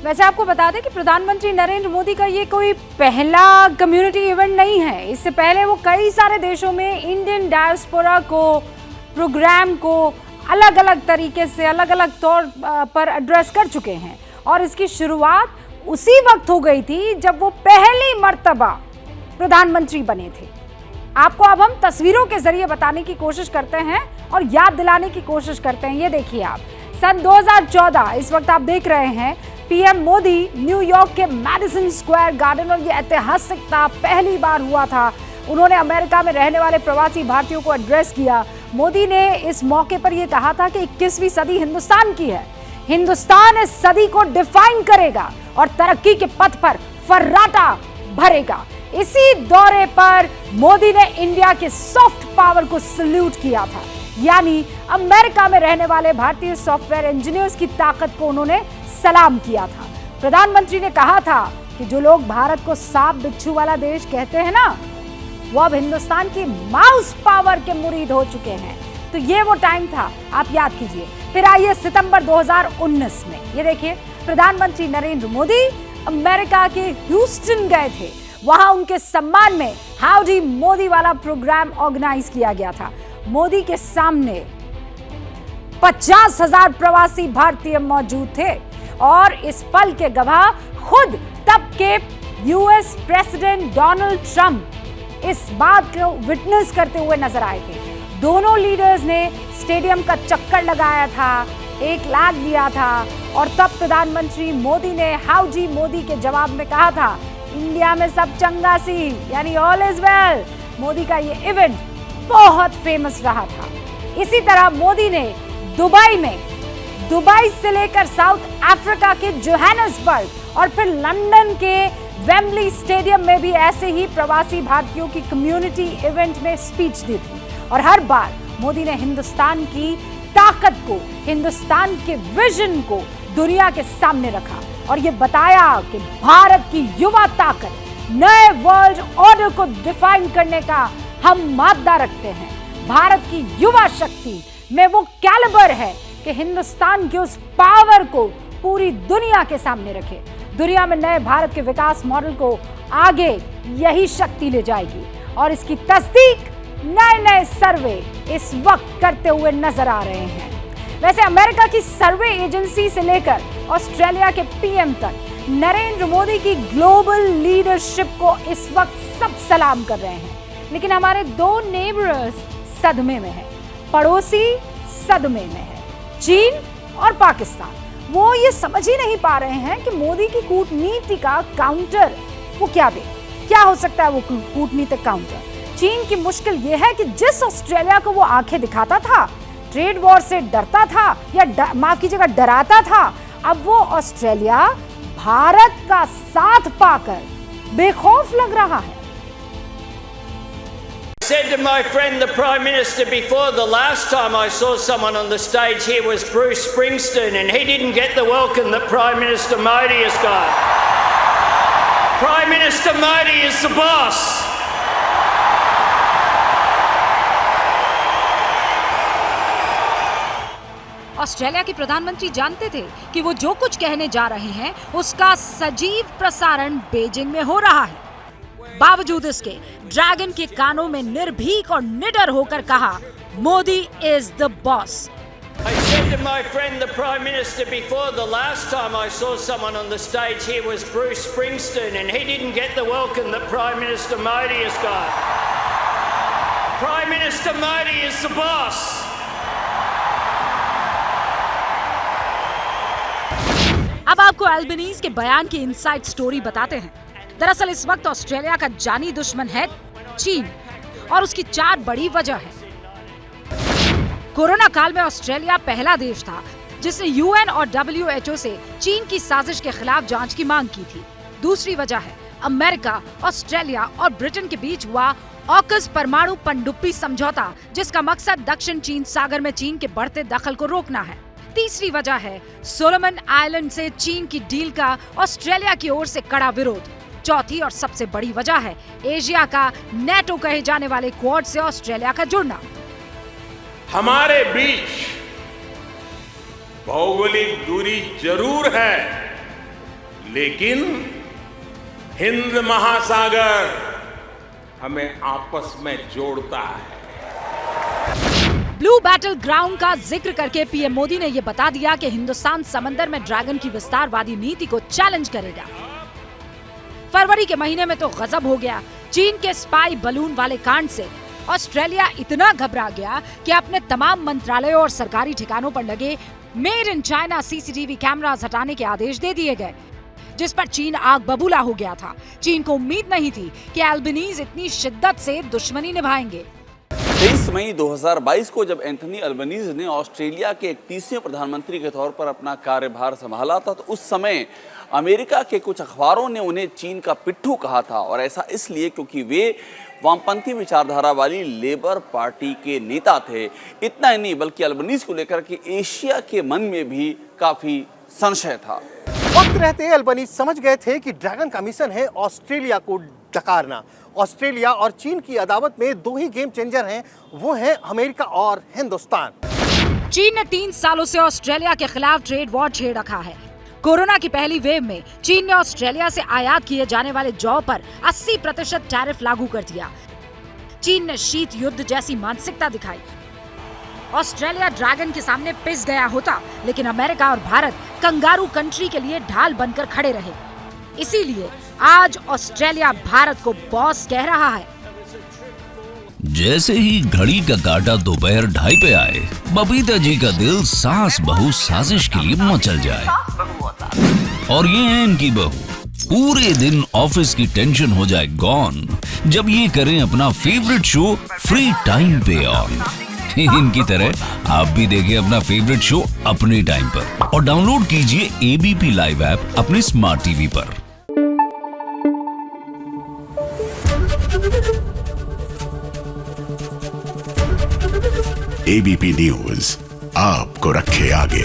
वैसे आपको बता दें कि प्रधानमंत्री नरेंद्र मोदी का ये कोई पहला कम्युनिटी इवेंट नहीं है। इससे पहले वो कई सारे देशों में इंडियन डायस्पोरा को, प्रोग्राम को अलग अलग तरीके से, अलग अलग तौर पर एड्रेस कर चुके हैं और इसकी शुरुआत उसी वक्त हो गई थी जब वो पहली मर्तबा प्रधानमंत्री बने थे। आपको अब हम तस्वीरों के जरिए बताने की कोशिश करते हैं और याद दिलाने की कोशिश करते हैं। ये देखिए आप, सन 2014 इस वक्त आप देख रहे हैं, पीएम मोदी न्यूयॉर्क के मैडिसन स्क्वायर गार्डन, और ये ऐतिहासिक था, पहली बार हुआ था। उन्होंने अमेरिका में रहने वाले प्रवासी भारतीयों को एड्रेस किया। मोदी ने इस मौके पर यह कहा था कि 21वीं सदी हिंदुस्तान की है, हिंदुस्तान इस सदी को डिफाइन करेगा और तरक्की के पथ पर फर्राटा भरेगा। इसी दौरे पर मोदी ने इंडिया के सॉफ्ट पावर को सल्यूट किया था, यानी अमेरिका में रहने वाले भारतीय सॉफ्टवेयर इंजीनियर्स की ताकत को उन्होंने सलाम किया था। प्रधानमंत्री ने कहा था कि जो लोग भारत को सांप बिच्छू वाला देश कहते हैं ना, वो अब हिंदुस्तान की माउस पावर के मुरीद हो चुके हैं। तो ये वो टाइम था, आप याद कीजिए। फिर आइए सितंबर 2019 में, ये देखिए, प्रधानमंत्री नरेंद्र मोदी अमेरिका के ह्यूस्टन गए थे। वहां उनके सम्मान में हाउडी मोदी वाला प्रोग्राम ऑर्गेनाइज किया गया था। मोदी के सामने 50,000 प्रवासी भारतीय मौजूद थे और इस पल के गवाह खुद तब के यूएस प्रेसिडेंट डोनाल्ड ट्रंप इस बात को विटनेस करते हुए नजर आए थे। दोनों लीडर्स ने स्टेडियम का चक्कर लगाया था, 1 लाख दिया था और तब प्रधानमंत्री मोदी ने हाउडी मोदी के जवाब में कहा था, इंडिया में सब चंगा सी, यानी ऑल इज वेल। मोदी का ये इवेंट बहुत फेमस रहा था। इसी तरह मोदी ने दुबई से लेकर साउथ अफ्रीका के जोहान्सबर्ग और फिर लंदन के वेम्बली स्टेडियम में भी ऐसे ही प्रवासी भारतीयों की कम्युनिटी इवेंट में स्पीच दी थी। और हर बार मोदी ने हिंदुस्तान की ताकत को, हिंदुस्तान के विजन को दुनिया के सामने रखा और ये बताया कि भारत की युवा ताकत नए वर्ल्ड ऑर्डर को डिफाइन करने का हम मादा रखते हैं। भारत की युवा शक्ति में वो कैलिबर है कि हिंदुस्तान की उस पावर को पूरी दुनिया के सामने रखे। दुनिया में नए भारत के विकास मॉडल को आगे यही शक्ति ले जाएगी और इसकी तस्दीक नए सर्वे इस वक्त करते हुए नजर आ रहे हैं। वैसे अमेरिका की सर्वे एजेंसी से लेकर ऑस्ट्रेलिया के पीएम तक नरेंद्र मोदी की ग्लोबल लीडरशिप को इस वक्त सब सलाम कर रहे हैं। लेकिन हमारे 2 नेबर्स सदमे में हैं, पड़ोसी सदमे में है, चीन और पाकिस्तान। वो ये समझ ही नहीं पा रहे हैं कि मोदी की कूटनीति का काउंटर वो क्या दे, क्या हो सकता है वो कूटनीतिक काउंटर। चीन की मुश्किल ये है कि जिस ऑस्ट्रेलिया को वो आंखें दिखाता था, ट्रेड वॉर से डरता था या माफ कीजिएगा डराता था, अब वो ऑस्ट्रेलिया भारत का साथ पाकर बेखौफ लग रहा है। I said to my friend the Prime Minister before, the last time I saw someone on the stage here was Bruce Springsteen, and he didn't get the welcome that Prime Minister Modi has got. Prime Minister Modi is the boss. Australia के प्रधानमंत्री जानते थे कि वो जो कुछ कहने जा रहे हैं उसका सजीव प्रसारण बीजिंग में हो रहा है। बावजूद इसके ड्रैगन के कानों में निर्भीक और निडर होकर कहा, Modi is the boss. I said to my friend the Prime Minister before, the last time I saw someone on the stage here was Bruce Springsteen, and he didn't get the welcome that Prime Minister Modi has got. Prime Minister Modi is the boss. अब आपको Albanese के बयान की inside story बताते हैं। दरअसल इस वक्त ऑस्ट्रेलिया का जानी दुश्मन है चीन और उसकी 4 बड़ी वजह है। कोरोना काल में ऑस्ट्रेलिया पहला देश था जिसने यूएन और WHO से चीन की साजिश के खिलाफ जांच की मांग की थी। दूसरी वजह है अमेरिका, ऑस्ट्रेलिया और ब्रिटेन के बीच हुआ ऑकस परमाणु पनडुब्बी समझौता, जिसका मकसद दक्षिण चीन सागर में चीन के बढ़ते दखल को रोकना है। तीसरी वजह है सोलोमन आइलैंड से चीन की डील का ऑस्ट्रेलिया की ओर से कड़ा विरोध। चौथी और सबसे बड़ी वजह है एशिया का नेटो कहे जाने वाले क्वाड से ऑस्ट्रेलिया का जुड़ना। हमारे बीच भौगोलिक दूरी जरूर है, लेकिन हिंद महासागर हमें आपस में जोड़ता है। ब्लू बैटल ग्राउंड का जिक्र करके पीएम मोदी ने यह बता दिया कि हिंदुस्तान समंदर में ड्रैगन की विस्तारवादी नीति को चैलेंज करेगा। फरवरी के महीने में तो गजब हो गया। चीन के स्पाई बलून वाले कांड से ऑस्ट्रेलिया इतना घबरा गया कि अपने तमाम मंत्रालयों और सरकारी ठिकानों पर लगे made in China CCTV cameras हटाने के आदेश दे दिए गए, जिस पर चीन आग बबूला हो गया था। चीन को उम्मीद नहीं थी कि अल्बनीज इतनी शिद्दत से दुश्मनी निभाएंगे। 23 मई 2022 को जब एंथनी अल्बनीज ने ऑस्ट्रेलिया के 31वें प्रधानमंत्री के तौर पर अपना कार्यभार संभाला था, तो उस समय अमेरिका के कुछ अखबारों ने उन्हें चीन का पिट्ठू कहा था। और ऐसा इसलिए क्योंकि वे वामपंथी विचारधारा वाली लेबर पार्टी के नेता थे। इतना ही नहीं, बल्कि अल्बनीज को लेकर के एशिया के मन में भी काफी संशय था। वक्त रहते अल्बनीज समझ गए थे कि ड्रैगन का मिशन है ऑस्ट्रेलिया को डकारना। ऑस्ट्रेलिया और चीन की अदावत में दो ही गेम चेंजर हैं, वो हैं अमेरिका और हिंदुस्तान। चीन ने 3 सालों से ऑस्ट्रेलिया के खिलाफ ट्रेड वॉर छेड़ रखा है। कोरोना की पहली वेव में चीन ने ऑस्ट्रेलिया से आयात किए जाने वाले जौ पर 80% टैरिफ लागू कर दिया। चीन ने शीत युद्ध जैसी मानसिकता दिखाई। ऑस्ट्रेलिया ड्रैगन के सामने पिस गया होता, लेकिन अमेरिका और भारत कंगारू कंट्री के लिए ढाल बनकर खड़े रहे। इसीलिए आज ऑस्ट्रेलिया भारत को बॉस कह रहा है। जैसे ही घड़ी का काटा दोपहर 2:30 पे आए, बबीता जी का दिल सास बहू साजिश के लिए मचल जाए। और ये है इनकी बहू, पूरे दिन ऑफिस की टेंशन हो जाए गॉन जब ये करें अपना फेवरेट शो फ्री टाइम पे ऑन। इनकी तरह आप भी देखिए अपना फेवरेट शो अपने टाइम पर और डाउनलोड कीजिए एबीपी लाइव ऐप अपने स्मार्ट टीवी पर। एबीपी न्यूज आपको रखे आगे।